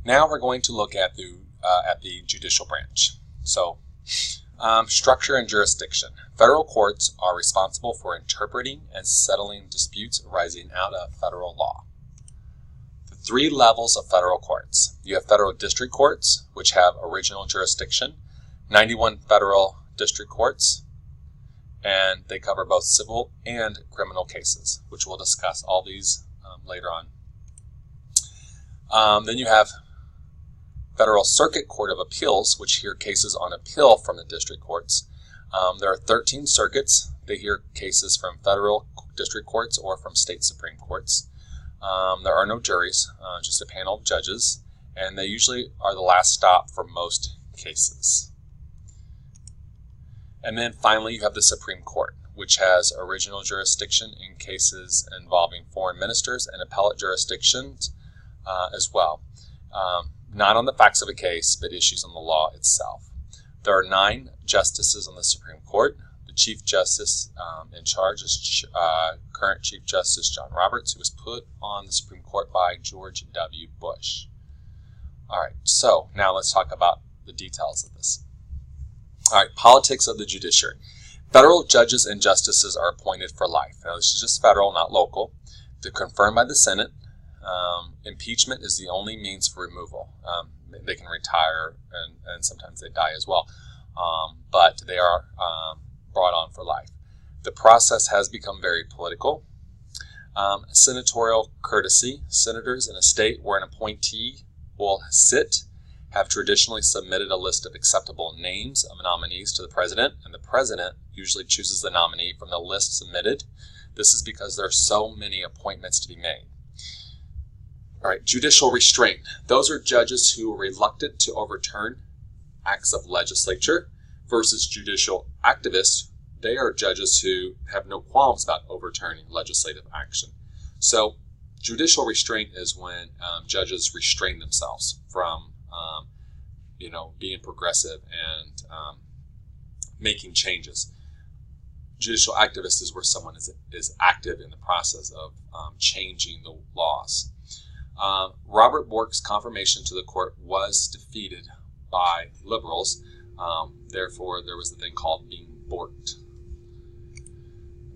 Now we're going to look at the judicial branch. So, structure and jurisdiction. Federal courts are responsible for interpreting and settling disputes arising out of federal law. The three levels of federal courts. You have federal district courts, which have original jurisdiction, 91 federal district courts, and they cover both civil and criminal cases, which we'll discuss all these later on. Then you have Federal Circuit Court of Appeals, which hear cases on appeal from the district courts. There are 13 circuits. They hear cases from federal district courts or from state supreme courts. There are no juries, just a panel of judges, and they usually are the last stop for most cases. And then finally you have the Supreme Court, which has original jurisdiction in cases involving foreign ministers and appellate jurisdictions as well. Not on the facts of a case, but issues on the law itself. There are 9 justices on the Supreme Court. The Chief Justice in charge is current Chief Justice John Roberts, who was put on the Supreme Court by George W. Bush. All right, so now let's talk about the details of this. All right, politics of the judiciary. Federal judges and justices are appointed for life. Now, this is just federal, not local. They're confirmed by the Senate. Impeachment is the only means for removal. They can retire and sometimes they die as well, but they are brought on for life. The process has become very political. Senatorial courtesy. Senators in a state where an appointee will sit have traditionally submitted a list of acceptable names of nominees to the president, and the president usually chooses the nominee from the list submitted. This is because there are so many appointments to be made. All right, judicial restraint. Those are judges who are reluctant to overturn acts of legislature versus judicial activists. They are judges who have no qualms about overturning legislative action. So judicial restraint is when judges restrain themselves from being progressive and making changes. Judicial activist is where someone is active in the process of changing the laws. Robert Bork's confirmation to the court was defeated by liberals. Therefore, there was a thing called being borked.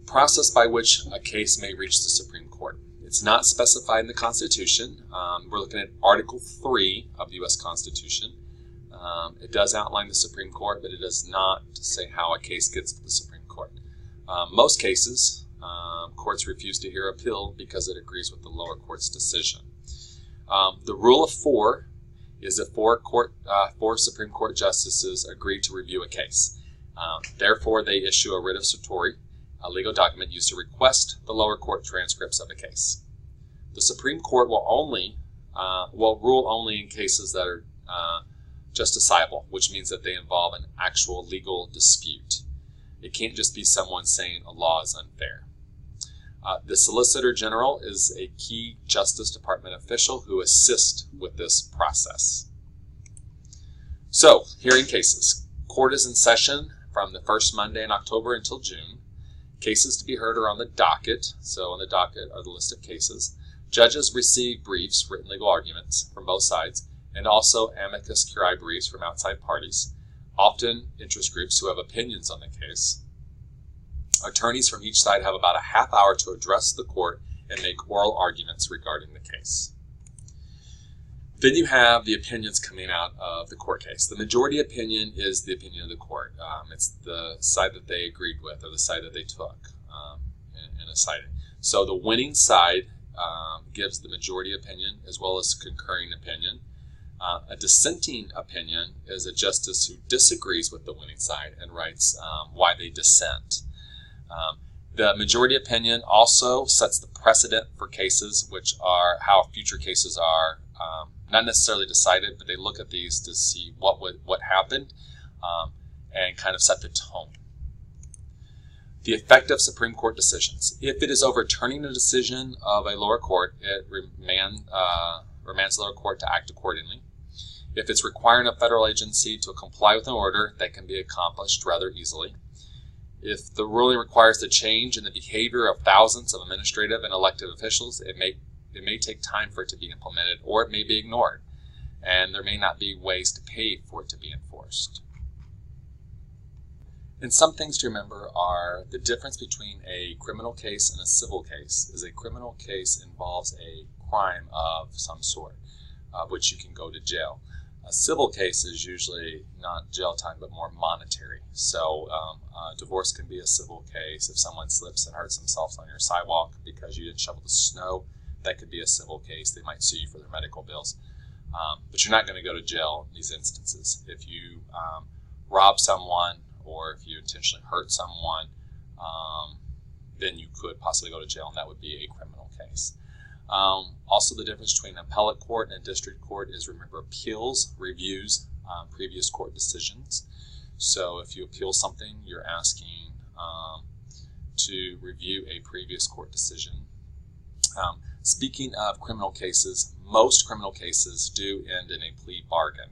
Process by which a case may reach the Supreme Court. It's not specified in the Constitution. We're looking at Article 3 of the U.S. Constitution. It does outline the Supreme Court, but it does not say how a case gets to the Supreme Court. Most cases, courts refuse to hear appeal because it agrees with the lower court's decision. The rule of 4 is that 4 Supreme Court justices agree to review a case. Therefore, they issue a writ of certiorari, a legal document used to request the lower court transcripts of a case. The Supreme Court will rule only in cases that are justiciable, which means that they involve an actual legal dispute. It can't just be someone saying a law is unfair. The Solicitor General is a key Justice Department official who assists with this process. So, hearing cases. Court is in session from the first Monday in October until June. Cases to be heard are on the docket. So on the docket are the list of cases. Judges receive briefs, written legal arguments from both sides, and also amicus curiae briefs from outside parties, often interest groups who have opinions on the case. Attorneys from each side have about a half hour to address the court and make oral arguments regarding the case. Then you have the opinions coming out of the court case. The majority opinion is the opinion of the court. It's the side that they agreed with or the side that they took in a citing. So the winning side gives the majority opinion as well as concurring opinion. A dissenting opinion is a justice who disagrees with the winning side and writes why they dissent. The majority opinion also sets the precedent for cases, which are how future cases are not necessarily decided, but they look at these to see what happened and kind of set the tone. The effect of Supreme Court decisions. If it is overturning a decision of a lower court, it remands the lower court to act accordingly. If it's requiring a federal agency to comply with an order, that can be accomplished rather easily. If the ruling requires the change in the behavior of thousands of administrative and elected officials, it may take time for it to be implemented, or it may be ignored. and there may not be ways to pay for it to be enforced. And some things to remember are the difference between a criminal case and a civil case. Is a criminal case involves a crime of some sort, which you can go to jail. A civil case is usually not jail time, but more monetary. So divorce can be a civil case. If someone slips and hurts themselves on your sidewalk because you didn't shovel the snow, that could be a civil case. They might sue you for their medical bills. But you're not going to go to jail in these instances. If you rob someone or if you intentionally hurt someone, then you could possibly go to jail, and that would be a criminal case. Also, the difference between an appellate court and a district court is, remember, appeals reviews previous court decisions. So if you appeal something, you're asking to review a previous court decision. Speaking of criminal cases, most criminal cases do end in a plea bargain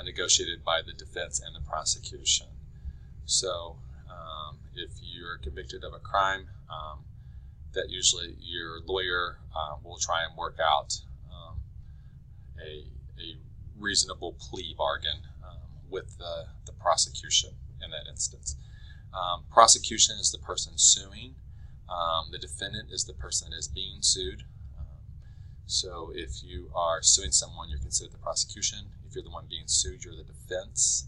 negotiated by the defense and the prosecution. So if you're convicted of a crime, that usually your lawyer will try and work out a reasonable plea bargain with the prosecution in that instance. Prosecution is the person suing. The defendant is the person that is being sued. So if you are suing someone, you're considered the prosecution. If you're the one being sued, you're the defense.